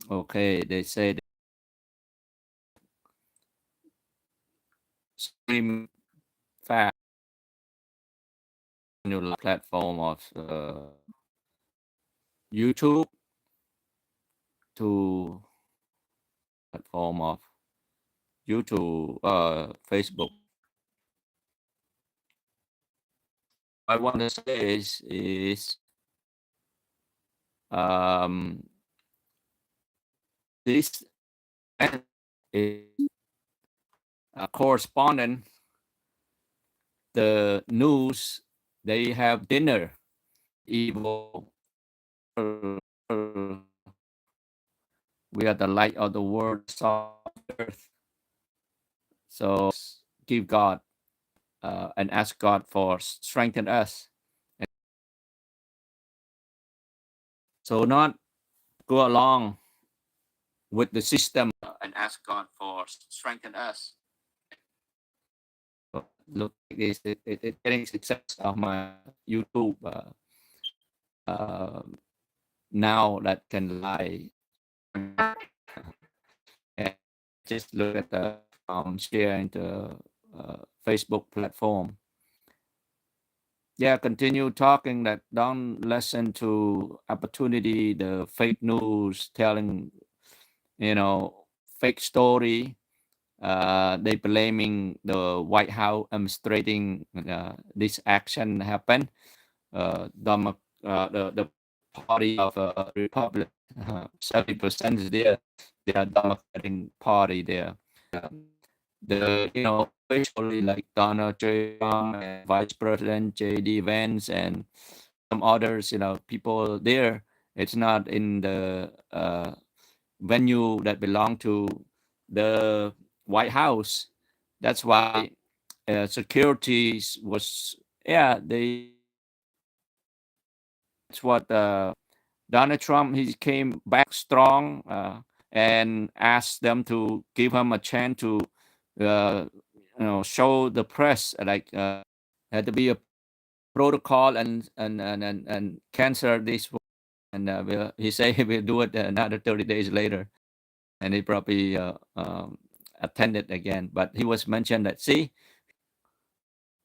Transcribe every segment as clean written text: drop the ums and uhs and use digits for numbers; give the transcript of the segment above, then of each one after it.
Okay, they say that stream fast new platform of YouTube to platform of YouTube, Facebook. I want to say is um, this man is a correspondent. The news they have dinner. Evil. We are the light of the world, salt of the earth. So give God and ask God for strengthen us. So not go along with the system and ask God for strengthen us. Look like this, it getting success of my YouTube uh, now that can lie and just look at the share into Facebook platform. Yeah, continue talking that don't listen to opportunity, the fake news telling, fake story. They blaming the White House administrating this action happen. The party of Republic, 70% is there. They are Democratic party there. The especially like Donald J. Trump and Vice President J.D. Vance and some others, people there. It's not in the venue that belong to the White House. That's why security was, yeah, they. That's what Donald Trump, he came back strong and asked them to give him a chance to, show the press like had to be a protocol and cancel this. And he said he will do it another 30 days later, and he probably attended again. But he was mentioned that see,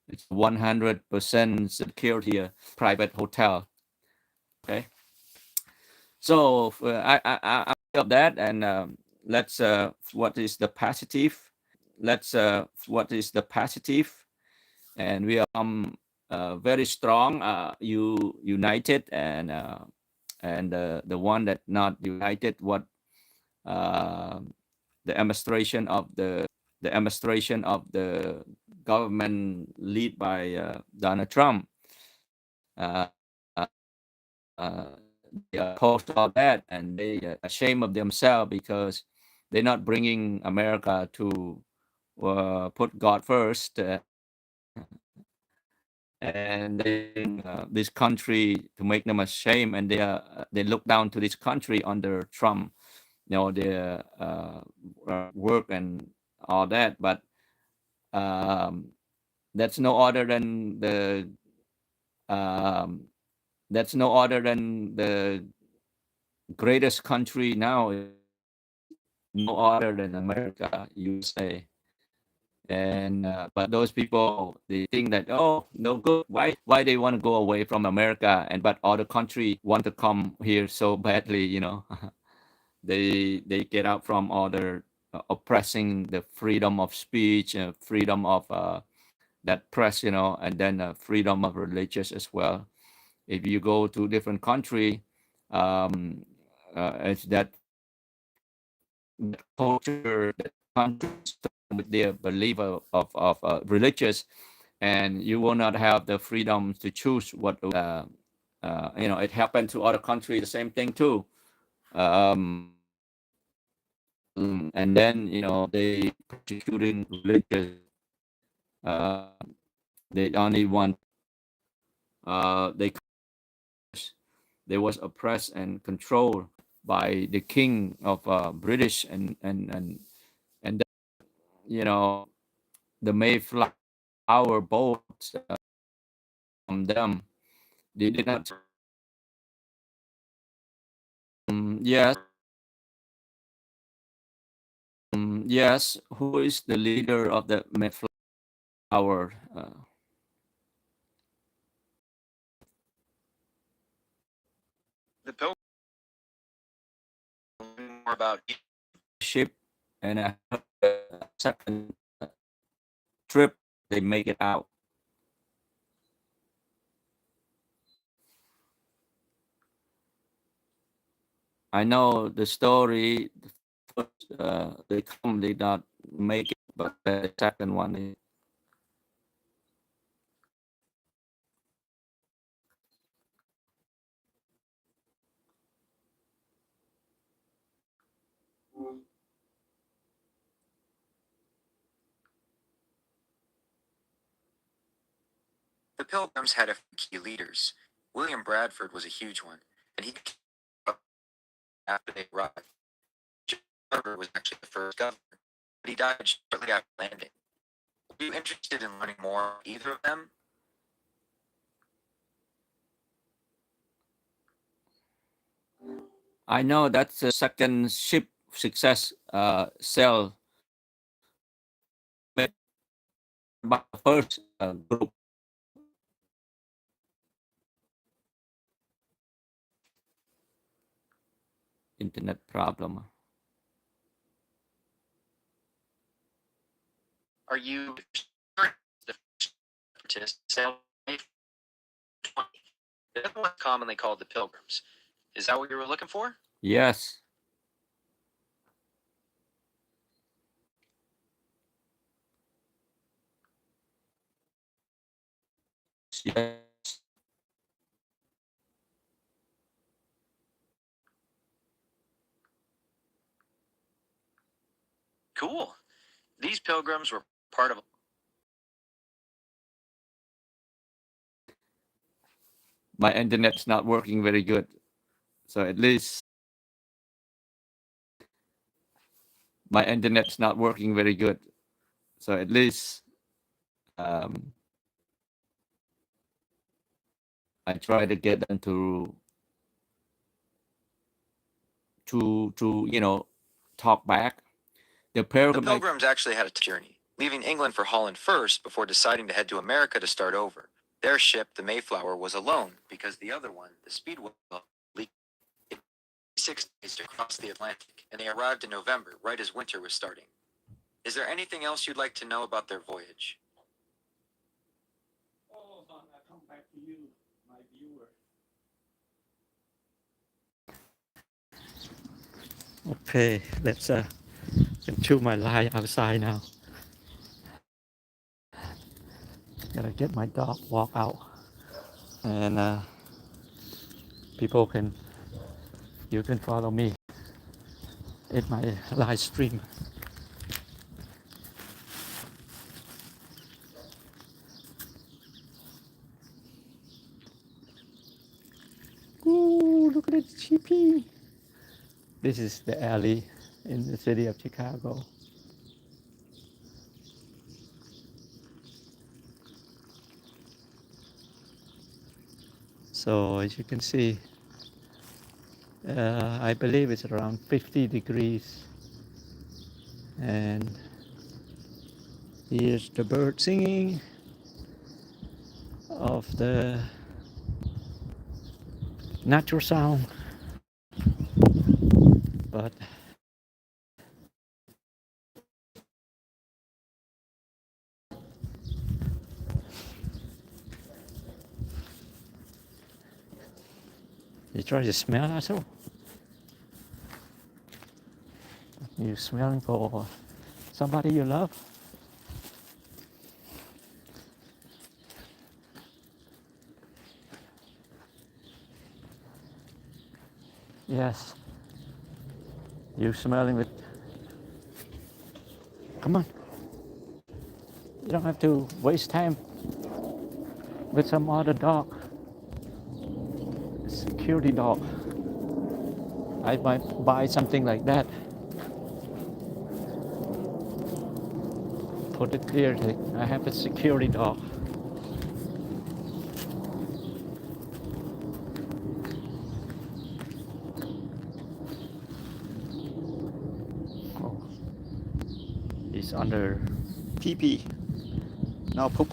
it's 100% security, private hotel. Okay. So I of that, and let's what is the positive? Let's what is the positive? And we are very strong, united, and the one that not united, what uh, the administration of the government lead by Donald Trump. Uh, uh, they opposed all that, and they ashamed of themselves because they're not bringing America to put God first, and they this country to make them ashamed, and they look down to this country under Trump, their work and all that, but um, that's no other than the um, that's no other than the greatest country now is no other than America, USA. And but those people, they think that, oh, no good. Why they want to go away from America, and but other country want to come here so badly, they get out from other oppressing the freedom of speech and freedom of that press, and then freedom of religious as well. If you go to different country, it's that culture, that country with their belief of religious, and you will not have the freedom to choose what. It happened to other countries, the same thing too. Um, and then they persecuting religious. Uh, they only want they was oppressed and controlled by the king of British and you know the Mayflower boats from them. They did not. Yes, Yes, who is the leader of the Mayflower? The Pilgrims more about Ship, and I heard the second trip they make it out. I know the story. The first, they come, they not make it, but the second one, the Pilgrims had a few key leaders. William Bradford was a huge one, and he came up after they arrived. John Carver was actually the first governor, but he died shortly after landing. Are you interested in learning more about either of them? I know that's the second ship success sell about the first group internet problem. Are you the first sail? The other one's commonly called the Pilgrims. Is that what you were looking for? Yes, yes. Cool. These pilgrims were part of. My internet's not working very good, so at least my internet's not working very good. So at least um, I try to get them to talk back. The The pilgrim, Pilgrims actually had a journey, leaving England for Holland first before deciding to head to America to start over. Their ship, the Mayflower, was alone because the other one, the Speedwell, leaked. It took 6 days to cross the Atlantic, and they arrived in November, right as winter was starting. Is there anything else you'd like to know about their voyage? oh, I come back to you, my viewer. Okay, let's continue my lie outside now. Gotta get my dog walk out, and people can you can follow me in my live stream. Ooh, look at the chippy. This is the alley in the city of Chicago. So as you can see, I believe it's around 50 degrees, and here's the bird singing of the natural sound. But you try to smell also. You smelling for somebody you love? Yes. You smelling with. Come on. You don't have to waste time with some other dog. Security dog. I might buy something like that. Put it there. I have a security dog. Oh. He's under pee. Now poop.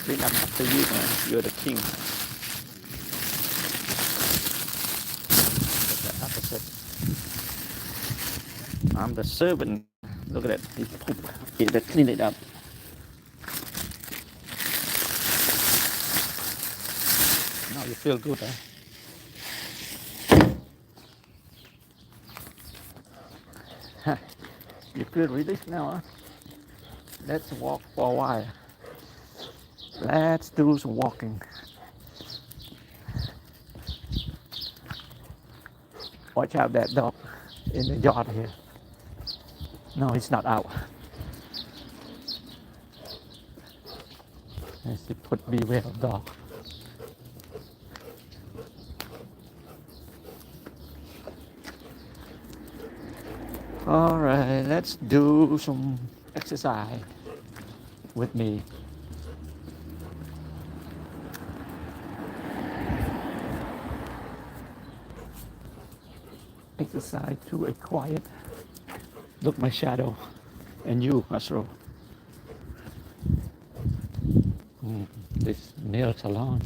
Clean up after you, man. You're the king. That's the opposite. I'm the servant. Look at that. He poop. Okay, let's clean it up. Now you feel good, huh? You feel relief now, huh? Let's walk for a while. Let's do some walking. Watch out that dog in the yard here. No, he's not out. Let's put beware of dog. All right, let's do some exercise with me. Exercise to a quiet. Look my shadow, and you, Astro. This nail salon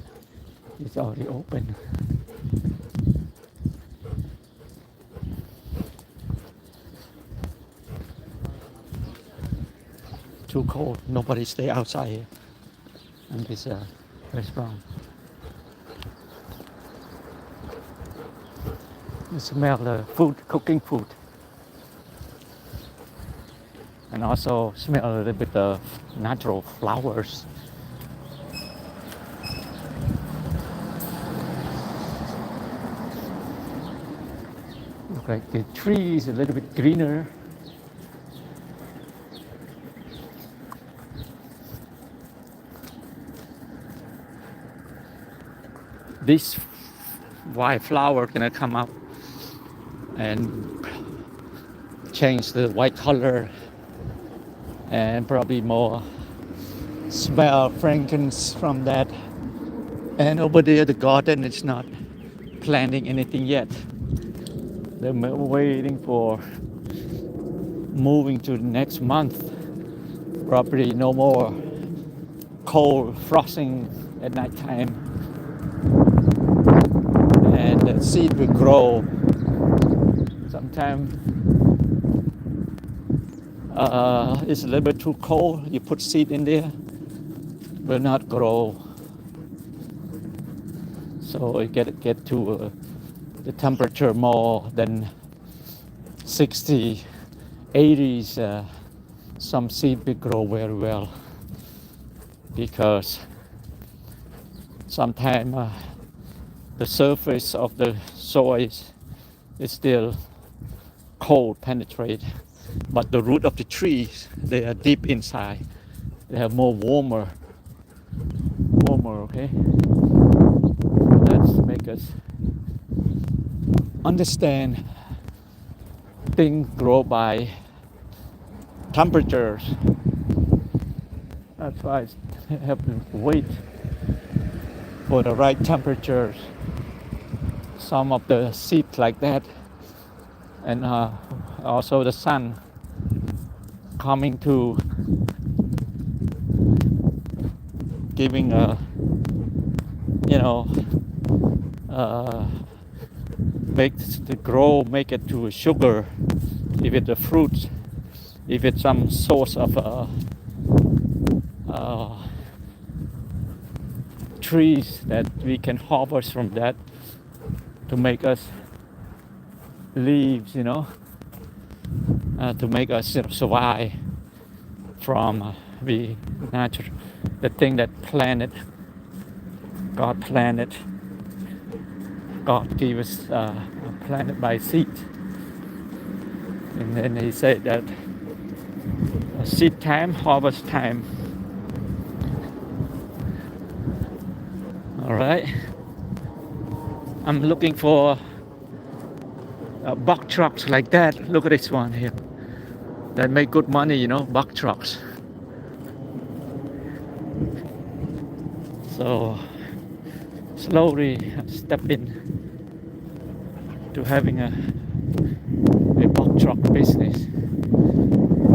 is already open. Too cold. Nobody stay outside here. And this restaurant. You smell the food, cooking food. And also smell a little bit of natural flowers. Look like the trees a little bit greener. This white flower gonna come up and change the white color and probably more smell fragrance from that. And over there the garden is not planting anything yet. They're waiting for moving to next month. Probably no more cold frosting at night time. And the seed will grow. Sometimes it's a little bit too cold. You put seed in there, will not grow. So it get to the temperature more than 60, 80s. Some seed will grow very well because sometimes the surface of the soil is still cold, penetrate, but the root of the trees, they are deep inside. They are more warmer, okay? Let's make us understand things grow by temperatures. That's why I have to wait for the right temperatures. Some of the seeds like that, and also the sun coming to giving a make the grow, make it to sugar. If it's a fruit, if it's some source of trees that we can harvest from that to make us leaves, to make us survive from the natural, the thing that God planted. God gave us planted by seed, and then He said that seed time, harvest time. All right. I'm looking for buck trucks like that. Look at this one here. That make good money, buck trucks. So slowly step in to having a box truck business.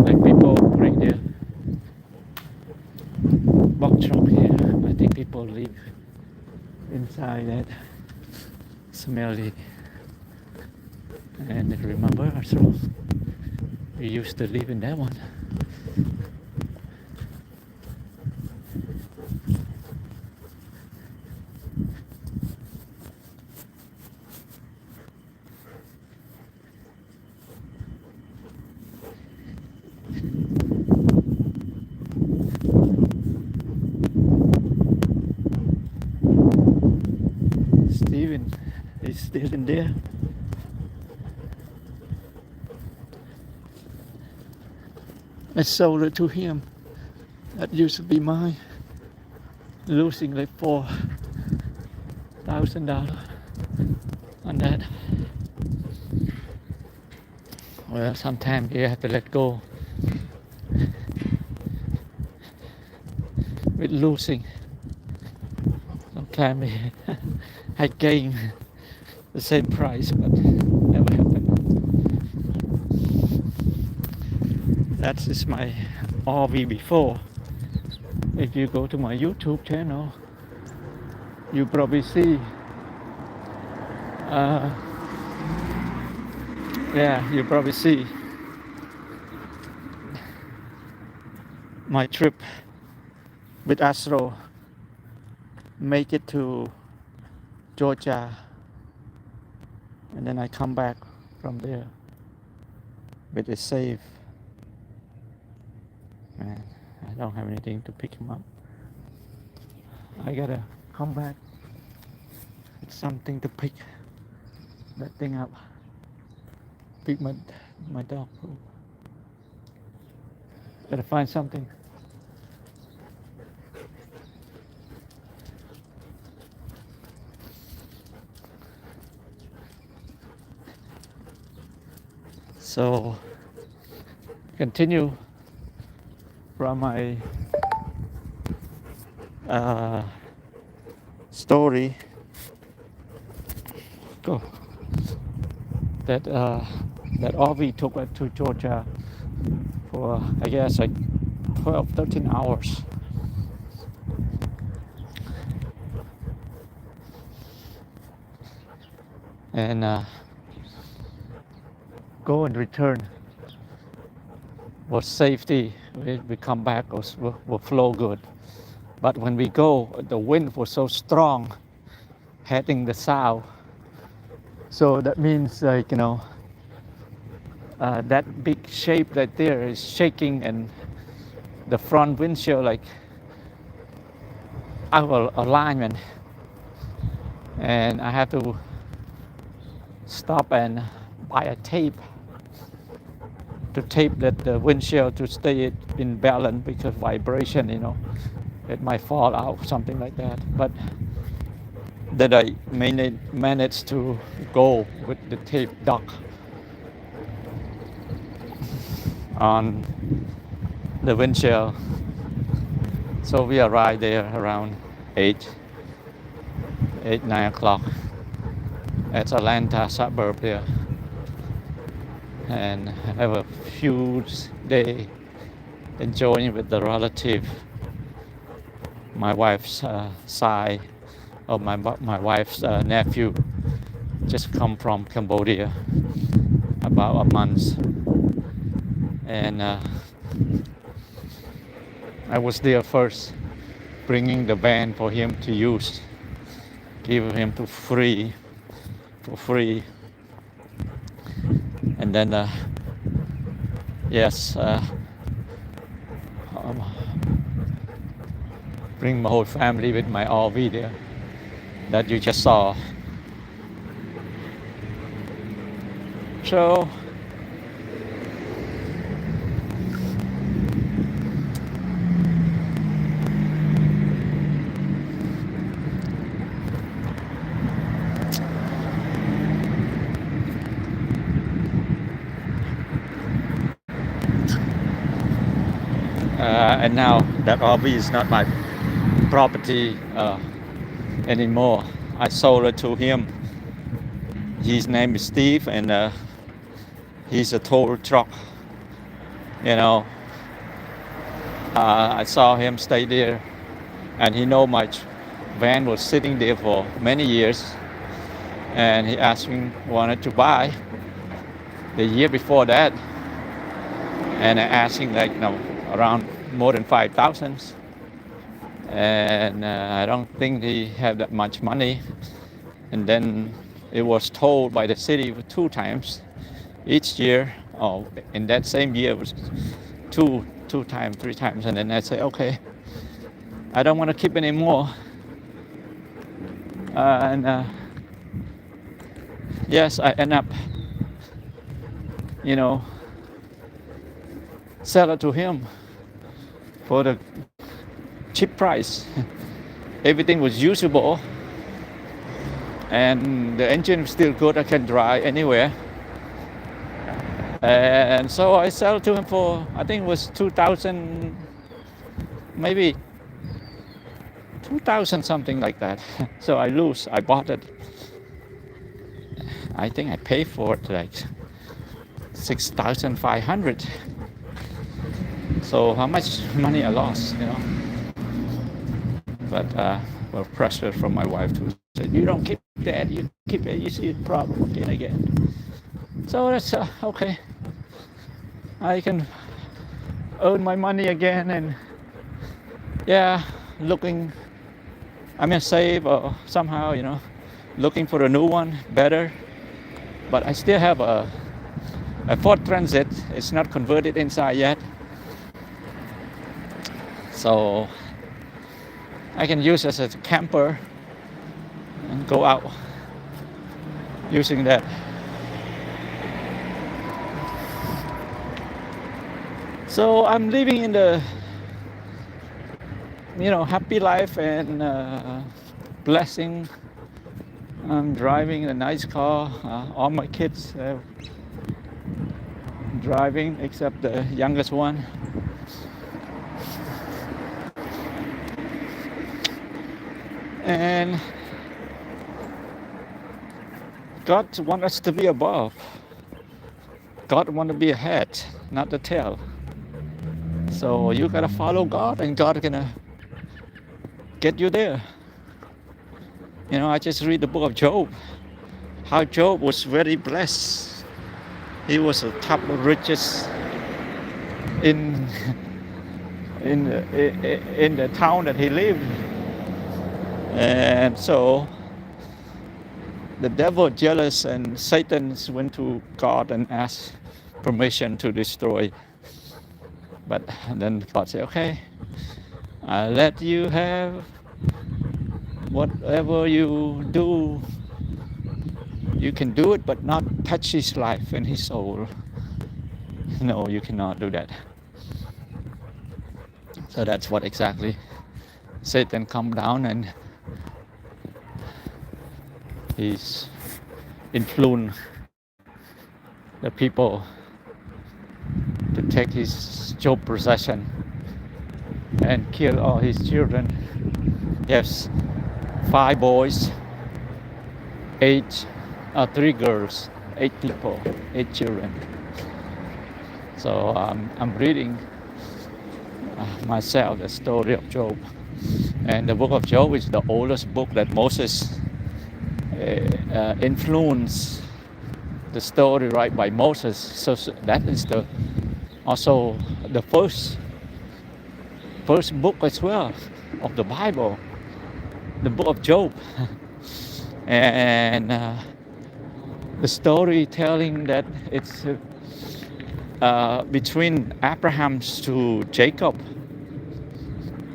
Like people bring their box truck here. I think people live inside that smelly. And remember, so we used to live in that one. Steven is still in there. I sold it to him. That used to be mine. Losing like $4,000 on that. Well, sometimes you have to let go with losing. Sometimes I gain the same price, but never happened. That is my RV before. If you go to my YouTube channel, you probably see, you probably see my trip with Astro, make it to Georgia, and then I come back from there with a safe. Man, I don't have anything to pick him up. I gotta come back with something to pick that thing up. Pick my dog poop. Gotta find something. So continue from my story. Go. That RV took us to Georgia for, I guess, like 12, 13 hours. And go and return was safety. We come back will flow good. But when we go, the wind was so strong heading the south. So that means, like, that big shape right there is shaking, and the front windshield, like, out of alignment. And I have to stop and buy a tape to tape that the windshield to stay in balance, because vibration, it might fall out, something like that. But that I managed to go with the tape duck on the windshield. So we arrived there around 9 o'clock at Atlanta suburb there, and have a huge day enjoying with the relative. My wife's side of my wife's nephew just come from Cambodia about a month, and I was there first, bringing the van for him to use, give him for free, and then bring my whole family with my RV there that you just saw. So and now that RV is not my property anymore. I sold it to him. His name is Steve, and He's a tow truck. You know, I saw him stay there, and he know my van was sitting there for many years, and he asked me wanted to buy the year before that, and I asked him like around more than 5,000, and I don't think he had that much money, and then it was told by the city 2 times each year. Oh, in that same year it was two times, 3 times, and then I say, okay, I don't want to keep anymore. And yes, I end up, you know, sell it to him for the cheap price. Everything was usable, and the engine was still good. I can drive anywhere. And so I sell it to him for, I think it was 2,000, maybe 2,000, something like that. So I lose. I bought it. I think I paid for it like 6,500. So how much money I lost, you know? But well, pressure from my wife to say, you don't keep that, you keep it, you see the problem again again. So that's okay. I can earn my money again, and yeah, looking, I mean, save or somehow, you know, looking for a new one, better. But I still have a Ford Transit. It's not converted inside yet, so I can use it as a camper and go out using that. So I'm living in the, you know, happy life and blessing. I'm driving a nice car. All my kids driving except the youngest one. And God wants us to be above. God wants to be ahead, not the tail. So you gotta follow God, and God gonna get you there. You know, I just read the book of Job, how Job was very blessed. He was the top richest in in the town that he lived, and so the devil jealous, and Satan went to God and asked permission to destroy. But then God said, okay, I'll let you have whatever you do. You can do it, but not touch his life and his soul. No, you cannot do that. So that's what exactly Satan come down, and he's influenced the people to take his Job possession and kill all his children. He has 5 boys, 3 girls, 8 people, 8 children. So I'm reading myself the story of Job, and the book of Job is the oldest book that Moses influenced the story right by Moses. So that is also the first book as well of the Bible, the book of Job. And the story telling that it's between Abraham to Jacob.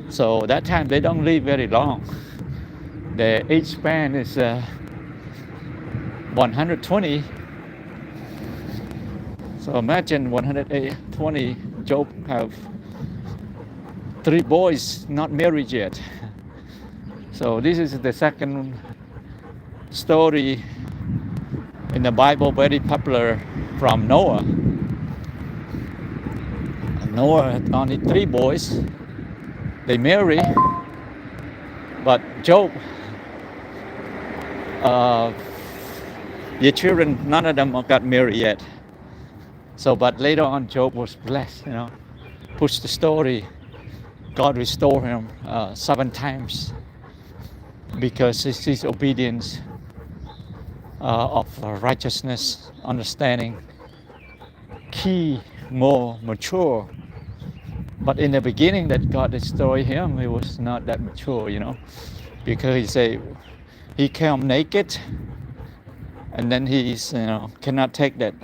So that time they don't live very long. The age span is 120. So imagine 120. Job have 3 boys not married yet. So this is the second story in the Bible, very popular, from Noah. Noah had only 3 boys. They marry, but Job, the children, none of them got married yet. So, but later on, Job was blessed, pushed the story. God restored him 7 times because his obedience of righteousness, understanding, key, more mature. But in the beginning that God destroyed him, he was not that mature, because he said he came naked, and then he's cannot take that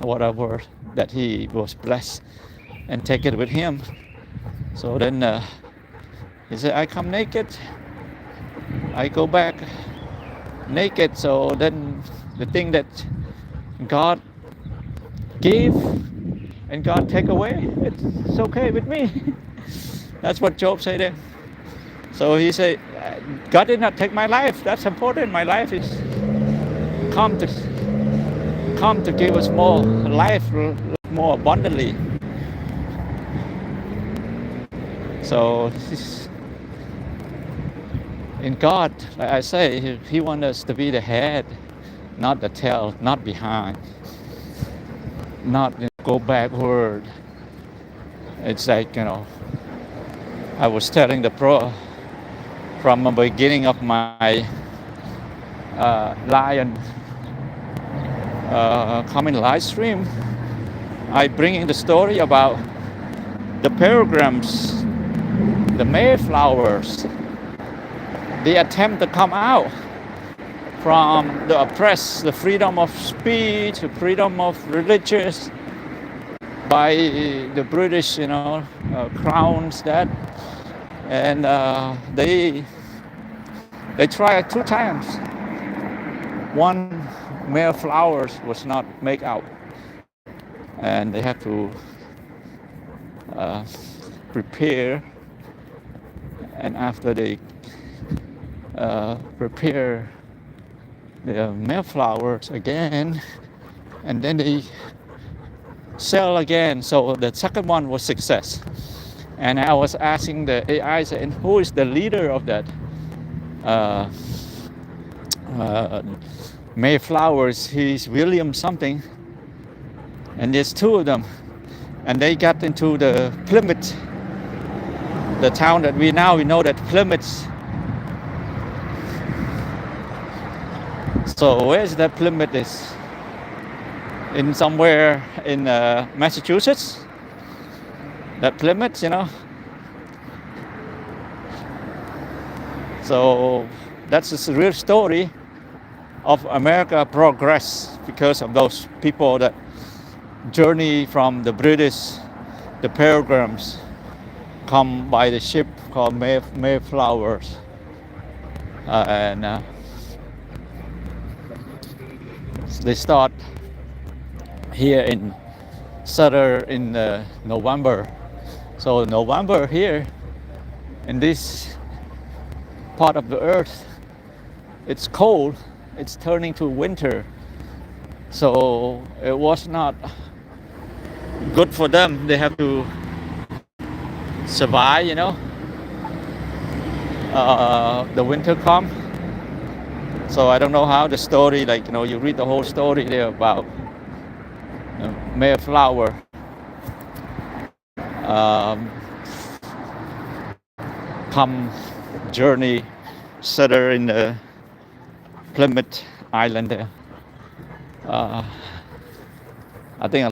whatever that he was blessed and take it with him. So then he said, I come naked, I go back naked. So then the thing that God gave and God take away, it's okay with me. That's what Job said there. So he said, God did not take my life. That's important. My life is come to give us more life, more abundantly. So in God, like I say, He wants us to be the head, not the tail, not behind, not go backward. It's like I was telling the pro from the beginning of my lion coming live stream. I bringing the story about the pilgrims, the Mayflowers. They attempt to come out from the oppressed, the freedom of speech, the freedom of religious by the British, crowns that, and they tried 2 times. One Mayflowers was not make out, and they have to prepare. And after they prepare the Mayflowers again, and then they sell again. So the second one was success. And I was asking the AI, saying, who is the leader of that Mayflowers? He's William something, and there's 2 of them, and they got into the Plymouth, the town that we know that Plymouth. So where's that Plymouth is? In somewhere in Massachusetts. That Plymouth, So that's a real story of America progress because of those people that journey from the British, the pilgrims, come by the ship called Mayflowers, and they start here in southern in November. So November here in this part of the earth, it's cold. It's turning to winter. So it was not good for them. They have to survive, the winter come. So I don't know how the story, you read the whole story there about Mayflower. Come journey settled in the Plymouth Island there. I think a